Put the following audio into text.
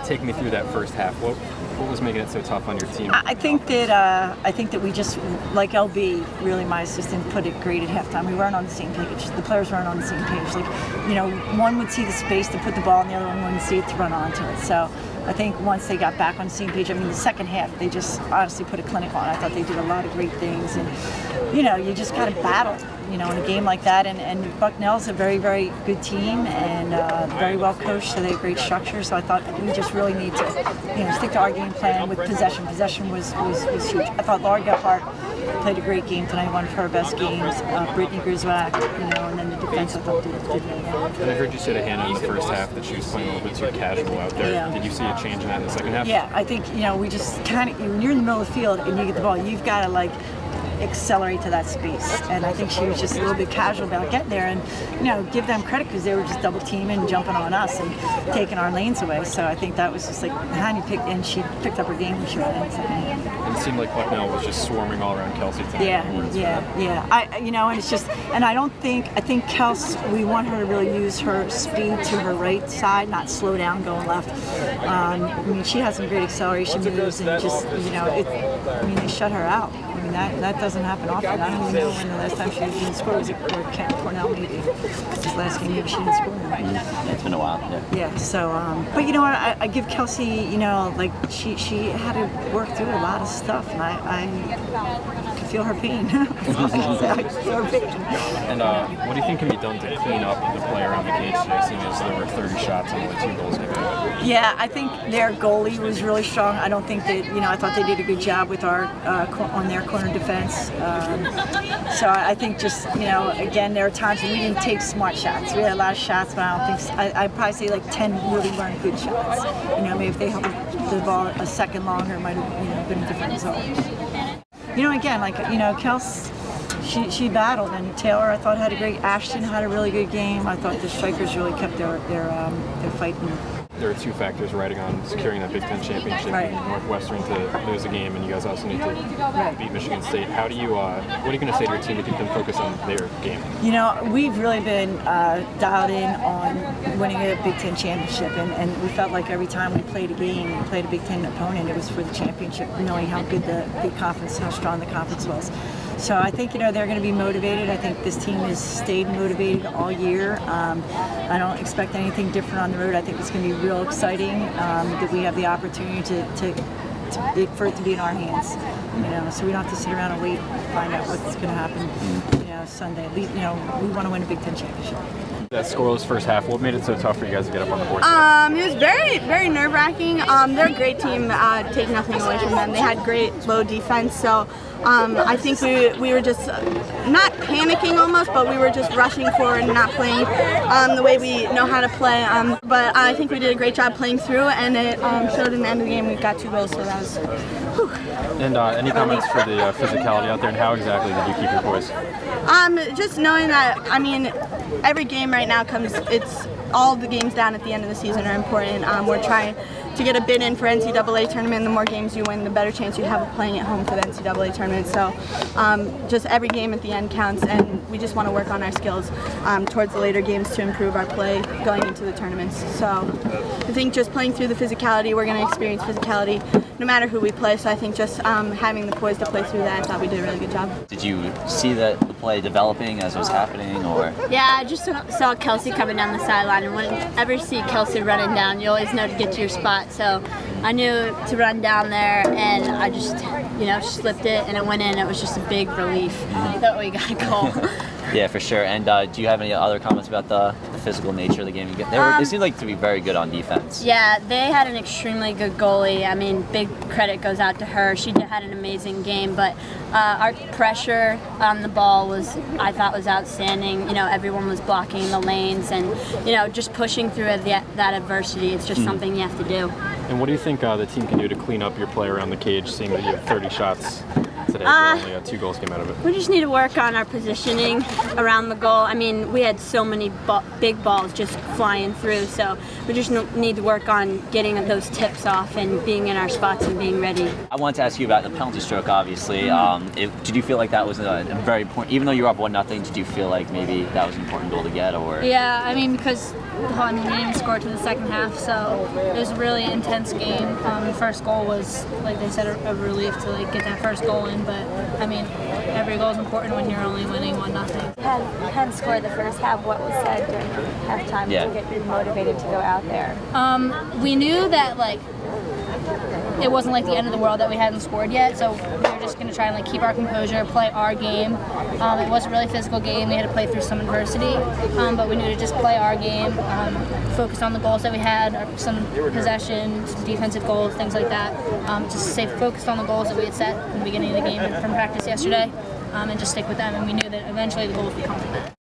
Take me through that first half. What was making it so tough on your team? I think that we just, like LB, really my assistant, put it great at halftime. We weren't on the same page. The players weren't on the same page. Like, one would see the space to put the ball, and the other one wouldn't see it to run onto it. So I think once they got back on the same page, the second half, they just honestly put a clinic on. I thought they did a lot of great things, and you just got to battle. In a game like that, and Bucknell's a very, very good team and very well coached, so they have great structure. So I thought we just really need to, stick to our game plan with possession. Possession was huge. I thought Laura Gephardt played a great game tonight, one of her best games. Brittany Grzywacz, and then the defense I thought did really well. And I heard you say to Hannah in the first half that she was playing a little bit too casual out there. Yeah. Did you see a change in that in the second half? Yeah, I think we just kind of, when you're in the middle of the field and you get the ball, you've got to accelerate to that space, and I think she was just a little bit casual about getting there, and give them credit because they were just double teaming and jumping on us and taking our lanes away. So I think that was just she picked up her game when she went in. And it seemed like Bucknell was just swarming all around Kelsey tonight. Yeah. And it's just, and I think Kelsey, we want her to really use her speed to her right side, not slow down going left. She has some great acceleration moves, and just they shut her out. That doesn't happen often. I don't even know when the last time she didn't score. Was it Cornell maybe? This last game maybe she didn't score. Yeah, it's been a while. Yeah. So, but you know what? I give Kelsey. She had to work through a lot of stuff, and I could feel her pain. I could feel her pain. And what do you think can be done to clean up the play around the cage today, seeing as there were 30 shots and only 2 goals given? Yeah, I think their goalie was really strong. I don't think that I thought they did a good job with our on their corner defense. So I think just again, there are times when we didn't take smart shots. We had a lot of shots, but I don't think I'd probably say 10 really weren't good shots. Maybe if they held the ball a second longer, it might have been a different result. Again, Kelsey. She battled, and Taylor I thought had a great. Ashton had a really good game. I thought the strikers really kept their fighting. There are 2 factors riding on securing that Big Ten championship. Right. Northwestern to lose a game, and you guys also need to beat Michigan State. How do you? What are you going to say to your team to keep them focused on their game? We've really been dialed in on winning a Big Ten championship, and we felt like every time we played a game, we played a Big Ten opponent, it was for the championship, knowing how good the conference, how strong the conference was. So I think they're going to be motivated. I think this team has stayed motivated all year. I don't expect anything different on the road. I think it's going to be real exciting that we have the opportunity for it to be in our hands. So we don't have to sit around and wait and find out what's going to happen. Sunday. At least, we want to win a Big Ten championship. That scoreless first half, what made it so tough for you guys to get up on the board? It was very, very nerve-wracking. They're a great team. Take nothing away from them. They had great low defense, so I think we were just not panicking almost, but we were just rushing forward and not playing the way we know how to play. But I think we did a great job playing through, and it showed in the end of the game. We got 2 goals, so that was. Whew. And any comments for the physicality out there, and how exactly did you keep your poise? Just knowing that, every game right now it's all the games down at the end of the season are important. We're trying to get a bid in for NCAA tournament. The more games you win, the better chance you have of playing at home for the NCAA tournament. So just every game at the end counts, and we just want to work on our skills towards the later games to improve our play going into the tournaments. So I think just playing through the physicality, we're going to experience physicality no matter who we play. So I think just having the poise to play through that, I thought we did a really good job. Did you see the play developing as it was happening, or? Yeah, I just saw Kelsey coming down the sideline, and whenever you see Kelsey running down, you always know to get to your spot. So I knew to run down there, and I just, slipped it, and it went in. It was just a big relief that we got a goal. Yeah, for sure. And do you have any other comments about the physical nature of the game? They seemed like to be very good on defense. Yeah, they had an extremely good goalie. Big credit goes out to her. She had an amazing game, but our pressure on the ball I thought was outstanding. Everyone was blocking the lanes, and just pushing through that adversity. It's just something you have to do. And what do you think the team can do to clean up your play around the cage, seeing that you have 30 shots today, but only 2 goals came out of it? We just need to work on our positioning around the goal. We had so many big balls just flying through, so we just need to work on getting those tips off and being in our spots and being ready. I wanted to ask you about the penalty stroke, obviously. Did you feel like that was a very important, even though you were up 1-0, did you feel like maybe that was an important goal to get? Or? Yeah, because I mean, we didn't even score to the second half, so it was a really intense game. The first goal was, like they said, a relief to like get that first goal in. But I mean, every goal is important when you're only winning 1-0. Hadn't scored the first half. What was said during halftime to get you motivated to go out there? We knew that like it wasn't like the end of the world that we hadn't scored yet, so we were just going to try and like keep our composure, play our game. It was a really physical game. We had to play through some adversity, but we knew to just play our game, focus on the goals that we had, some possession, some defensive goals, things like that. Just stay focused on the goals that we had set in the beginning of the game from practice yesterday, and just stick with them. And we knew that eventually the goals would come from that.